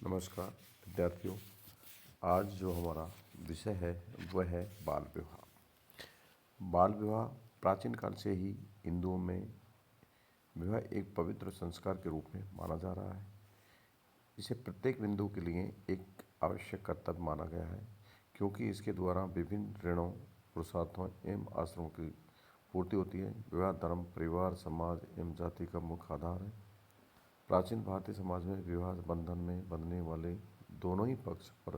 नमस्कार विद्यार्थियों। आज जो हमारा विषय है वह है बाल विवाह। बाल विवाह प्राचीन काल से ही हिंदुओं में विवाह एक पवित्र संस्कार के रूप में माना जा रहा है। इसे प्रत्येक हिंदू के लिए एक आवश्यक कर्तव्य माना गया है, क्योंकि इसके द्वारा विभिन्न ऋणों, पुरुषार्थों एवं आश्रमों की पूर्ति होती है। विवाह धर्म, परिवार, समाज एवं जाति का मुख्य आधार है। प्राचीन भारतीय समाज में विवाह बंधन में बंधने वाले दोनों ही पक्ष पर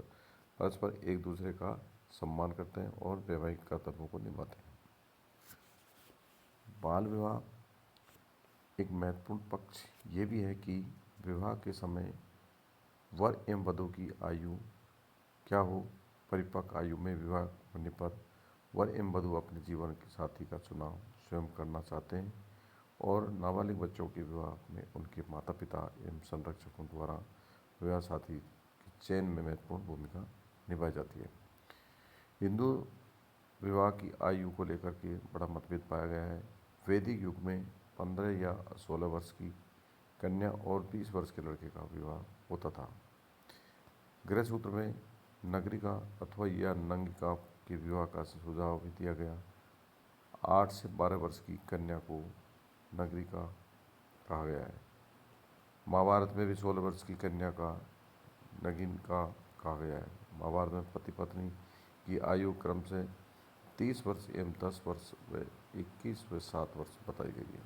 परस्पर एक दूसरे का सम्मान करते हैं और वैवाहिक कर्तव्यों को निभाते हैं। बाल विवाह एक महत्वपूर्ण पक्ष ये भी है कि विवाह के समय वर एवं वधू की आयु क्या हो। परिपक्व आयु में विवाह होने पर वर एवं वधू अपने जीवन के साथी का चुनाव स्वयं करना चाहते हैं और नाबालिग बच्चों के विवाह में उनके माता पिता एवं संरक्षकों द्वारा विवाह साथी के चयन में महत्वपूर्ण भूमिका निभाई जाती है। हिंदू विवाह की आयु को लेकर के बड़ा मतभेद पाया गया है। वैदिक युग में 15 या 16 वर्ष की कन्या और 20 वर्ष के लड़के का विवाह होता था। गृह सूत्र में नगरिका अथवा या नंगिका के विवाह का सुझाव भी दिया गया। 8 से 12 वर्ष की कन्या को नगरिका कहा गया है। महाभारत में भी 16 वर्ष की कन्या का नगिनका कहा गया है। महाभारत में पति पत्नी की आयु क्रम से 30 वर्ष एवं 10 वर्ष व 21 व 7 वर्ष बताई गई है।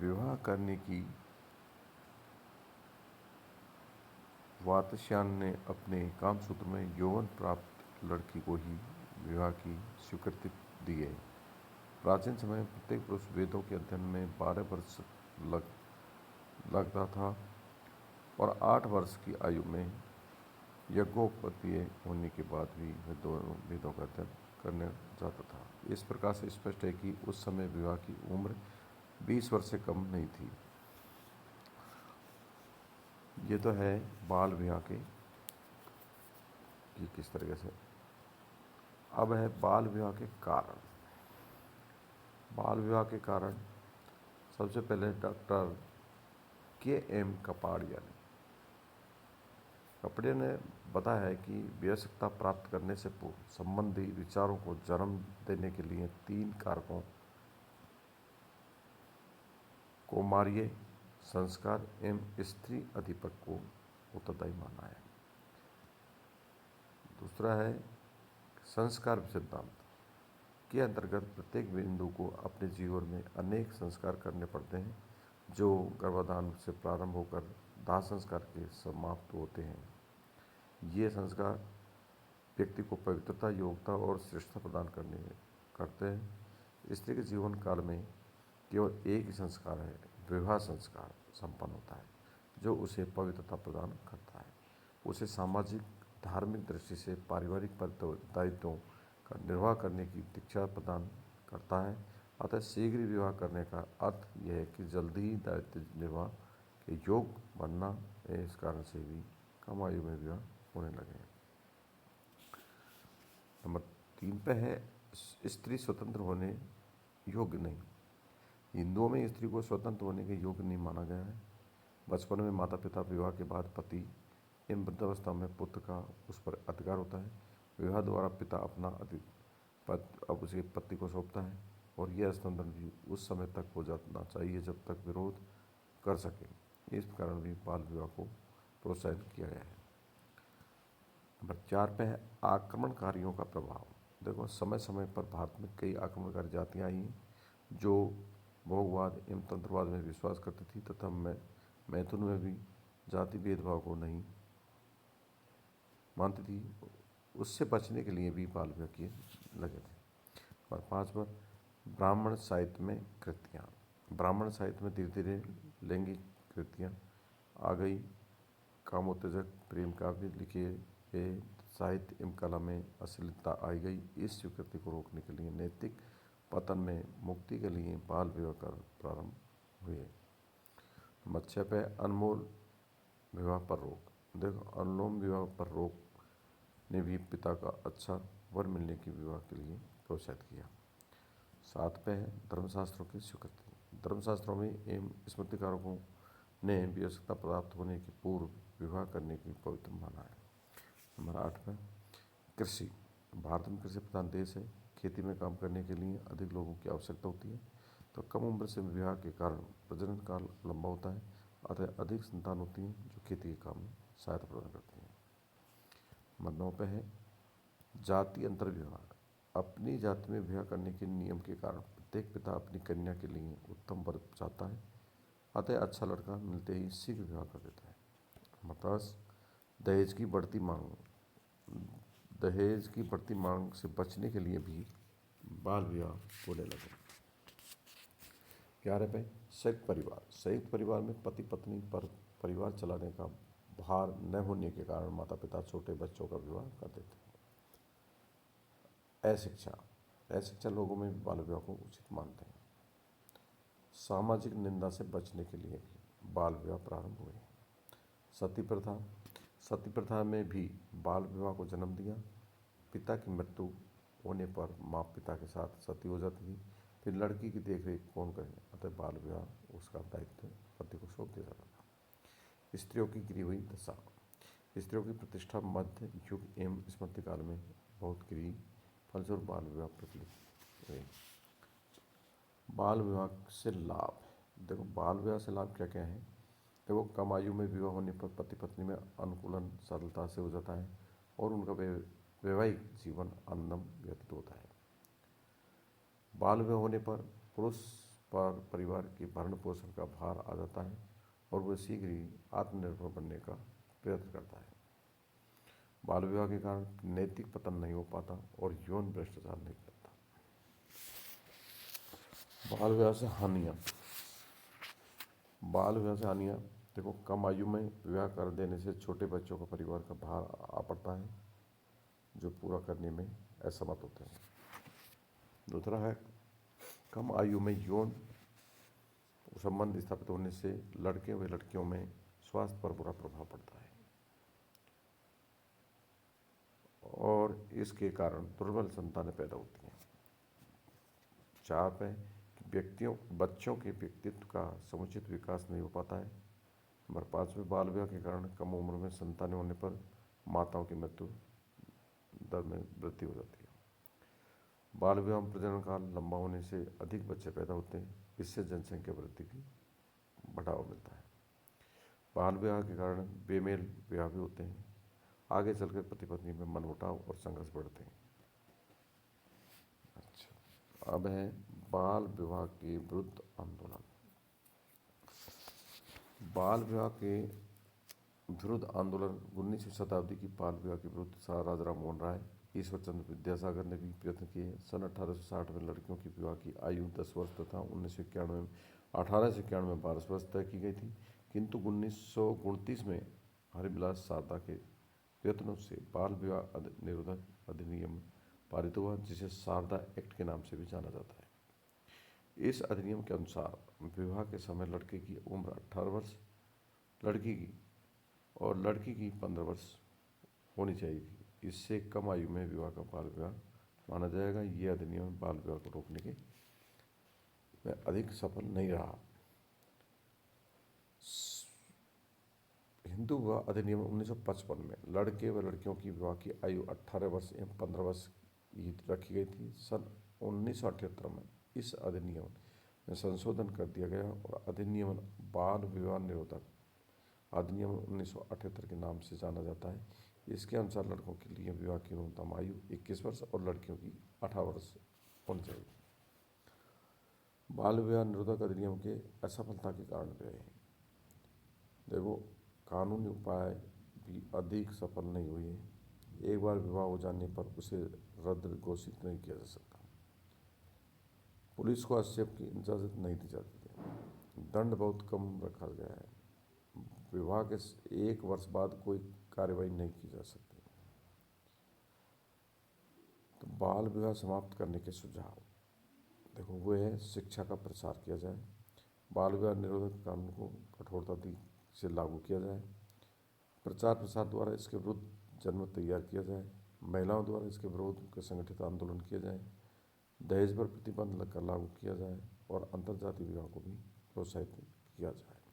विवाह करने की वातस्यायन ने अपने कामसूत्र में यौवन प्राप्त लड़की को ही विवाह की स्वीकृति दी है। प्राचीन समय में प्रत्येक पुरुष वेदों के अध्ययन में 12 वर्ष लगता था और 8 वर्ष की आयु में यज्ञोपवीत होने के बाद भी वह दोनों वेदों का अध्ययन करने जाता था। इस प्रकार से स्पष्ट है कि उस समय विवाह की उम्र 20 वर्ष से कम नहीं थी। ये तो है बाल विवाह के कि किस तरीके से। अब है बाल विवाह के कारण। बाल विवाह के कारण सबसे पहले डॉक्टर के.एम. कपाड़िया ने बताया है कि वयस्कता प्राप्त करने से पूर्व संबंधी विचारों को जन्म देने के लिए 3 कारकों कौमार्य, संस्कार एवं स्त्री अधिपत्य को उत्तरदायी माना है। दूसरा है संस्कार सिद्धांत के अंतर्गत प्रत्येक बिंदु को अपने जीवन में अनेक संस्कार करने पड़ते हैं, जो गर्भाधान से प्रारंभ होकर दाह संस्कार के समाप्त होते हैं। ये संस्कार व्यक्ति को पवित्रता, योग्यता और श्रेष्ठता प्रदान करते हैं। स्त्री के जीवन काल में केवल एक ही संस्कार है, विवाह संस्कार संपन्न होता है, जो उसे पवित्रता प्रदान करता है, उसे सामाजिक धार्मिक दृष्टि से पारिवारिक दायित्वों का निर्वाह करने की दीक्षा प्रदान करता है। अतः शीघ्र विवाह करने का अर्थ यह है कि जल्दी ही दायित्व निर्वाह के योग बनना है। इस कारण से भी कम आयु में विवाह होने लगे हैं। नंबर 3 पे है स्त्री स्वतंत्र होने योग्य नहीं। हिंदुओं में स्त्री को स्वतंत्र होने के योग्य नहीं माना गया है। बचपन में माता पिता, विवाह के बाद पति एवं वृद्धावस्था में पुत्र का उस पर अधिकार होता है। विवाह द्वारा पिता अपना अब उसके पति को सौंपता है और यह हस्तांतरण भी उस समय तक हो जाना चाहिए जब तक विरोध कर सके। इस कारण भी बाल विवाह को प्रोत्साहित किया गया है। नंबर 4 पे है आक्रमणकारियों का प्रभाव। देखो, समय समय पर भारत में कई आक्रमणकारी जातियाँ आई जो भोगवाद एवं तंत्रवाद में विश्वास करती थी तथा मैथुन में भी जाति भेदभाव को नहीं मानती थी। उससे बचने के लिए भी बाल विवाह किए लगे थे। और 5 पर ब्राह्मण साहित्य में कृतियाँ। ब्राह्मण साहित्य में धीरे धीरे लैंगिक कृतियाँ आ गई। कामोत्तेजक प्रेम काव्य लिखे गए, साहित्य एवं कला में अश्लीलता आई गई। इस स्वीकृति को रोकने के लिए नैतिक पतन में मुक्ति के लिए बाल विवाह कर प्रारंभ हुए। नंबर 6 पे अनमोल विवाह पर रोक। देखो, अनुलोम विवाह पर रोक ने भी पिता का अच्छा वर मिलने की विवाह के लिए प्रोत्साहित किया। 7 पे है धर्मशास्त्रों की स्वीकृति। धर्मशास्त्रों में एवं स्मृतिकारकों ने विवशता प्राप्त होने के पूर्व विवाह करने की पवित्र माना है। नंबर 8 पे कृषि। भारत में कृषि प्रधान देश है। खेती में काम करने के लिए अधिक लोगों की आवश्यकता होती है, तो कम उम्र से विवाह के कारण प्रजनन काल लंबा होता है, अतः अधिक संतान होती है जो खेती के काम में सहायता प्रदान करती है। नंबर 9 पे है जाति अंतर विवाह। अपनी जाति में विवाह करने के नियम के कारण प्रत्येक पिता अपनी कन्या के लिए उत्तम वर चाहता है, अतः अच्छा लड़का मिलते ही शीघ्र विवाह कर देता है। नंबर 10 दहेज की बढ़ती मांग। दहेज की बढ़ती मांग से बचने के लिए भी बाल विवाह होने लगे। 11 पे संयुक्त परिवार। संयुक्त परिवार में पति पत्नी पर परिवार चलाने का भार न होने के कारण माता पिता छोटे बच्चों का विवाह कर देते हैं। अशिक्षा। अशिक्षा लोगों में बाल विवाह को उचित मानते हैं। सामाजिक निंदा से बचने के लिए भी बाल विवाह प्रारंभ हुए हैं। सती प्रथा। सती प्रथा में भी बाल विवाह को जन्म दिया। पिता की मृत्यु होने पर माँ पिता के साथ सती हो जाती थी, फिर लड़की की देखरेख कौन करे, अतः बाल विवाह उसका दायित्व पति को सौंप दिया जाता था। स्त्रियों की गिरी हुई दशा। स्त्रियों की प्रतिष्ठा मध्य युग एवं स्मृति काल में बहुत गिरी, फलस्वरूप बाल विवाह प्रचलित हुए। बाल विवाह से लाभ। देखो बाल विवाह से लाभ क्या क्या है। देखो कम आयु में विवाह होने पर पति पत्नी में अनुकूलन सरलता से हो जाता है और उनका वैवाहिक जीवन आनंदम व्यतीत होता है। बाल विवाह होने पर पुरुष पर परिवार के भरण पोषण का भार आ जाता है और वह शीघ्र ही आत्मनिर्भर बनने का प्रयत्न करता है। बाल विवाह के कारण नैतिक पतन नहीं हो पाता और यौन भ्रष्टाचार नहीं करता। बाल विवाह से हानियाँ। बाल विवाह से हानियाँ देखो कम आयु में विवाह कर देने से छोटे बच्चों का परिवार का भार आ पड़ता है, जो पूरा करने में असमर्थ होते हैं। दूसरा है कम आयु में यौन संबंध स्थापित होने से लड़के व लड़कियों में स्वास्थ्य पर बुरा प्रभाव पड़ता है और इसके कारण दुर्बल संतानें पैदा होती हैं। 4 पे बच्चों के व्यक्तित्व का समुचित विकास नहीं हो पाता है। नंबर 5 में बाल विवाह के कारण कम उम्र में संतानें होने पर माताओं की मृत्यु दर में वृद्धि हो जाती है। बाल विवाह में प्रजनन काल लंबा होने से अधिक बच्चे पैदा होते हैं, इससे जनसंख्या वृद्धि की बढ़ावा मिलता है। बाल विवाह के कारण बेमेल विवाह भी होते हैं, आगे चलकर पति पत्नी में मनमुटाव और संघर्ष बढ़ते हैं। अच्छा, अब है बाल विवाह के विरुद्ध आंदोलन। बाल विवाह के विरुद्ध आंदोलन 19वीं शताब्दी की बाल विवाह के विरुद्ध राजा राम मोहन राय, ईश्वर चंद्र विद्यासागर ने भी प्रयत्न किए। सन 1860 में लड़कियों की विवाह की आयु 10 वर्ष तथा 1991 में 12 वर्ष तय की गई थी, किंतु 1929 में हरिबिलास शारदा के प्रयत्नों से बाल विवाह निरोधक अधिनियम पारित हुआ, जिसे शारदा एक्ट के नाम से भी जाना जाता है। इस अधिनियम के अनुसार विवाह के समय लड़के की उम्र 18 वर्ष लड़की की 15 वर्ष होनी चाहिए थी। इससे कम आयु में विवाह का बाल विवाह माना जाएगा। यह अधिनियम बाल विवाह को रोकने के में अधिक सफल नहीं रहा। हिंदू विवाह अधिनियम 1955 में लड़के व लड़कियों की विवाह की आयु 18 वर्ष एवं 15 वर्ष की रखी गई थी। सन 1978 में इस अधिनियम में संशोधन कर दिया गया और अधिनियम बाल विवाह निरोधक अधिनियम 1978 के नाम से जाना जाता है। इसके अनुसार लड़कों के लिए विवाह की न्यूनतम आयु 21 वर्ष और लड़कियों की 18 वर्ष होनी चाहिए। बाल विवाह निरोधक अधिनियम के असफलता के कारण भी रहे हैं। देखो कानूनी उपाय भी अधिक सफल नहीं हुए हैं। एक बार विवाह हो जाने पर उसे रद्द घोषित नहीं किया जा सकता। पुलिस को आक्षेप की इजाज़त नहीं दी जाती है। दंड बहुत कम रखा गया है। विवाह के 1 वर्ष बाद कोई कार्रवाई नहीं की जा सकती। तो बाल विवाह समाप्त करने के सुझाव देखो वो है शिक्षा का प्रसार किया जाए, बाल विवाह निरोधक कानून को कठोरता से लागू किया जाए, प्रचार प्रसार द्वारा इसके विरुद्ध जनमत तैयार किया जाए, महिलाओं द्वारा इसके विरोध के संगठित आंदोलन किया जाए, दहेज पर प्रतिबंध लागू किया जाए और अंतर्जातीय विवाह को भी प्रोत्साहित किया जाए।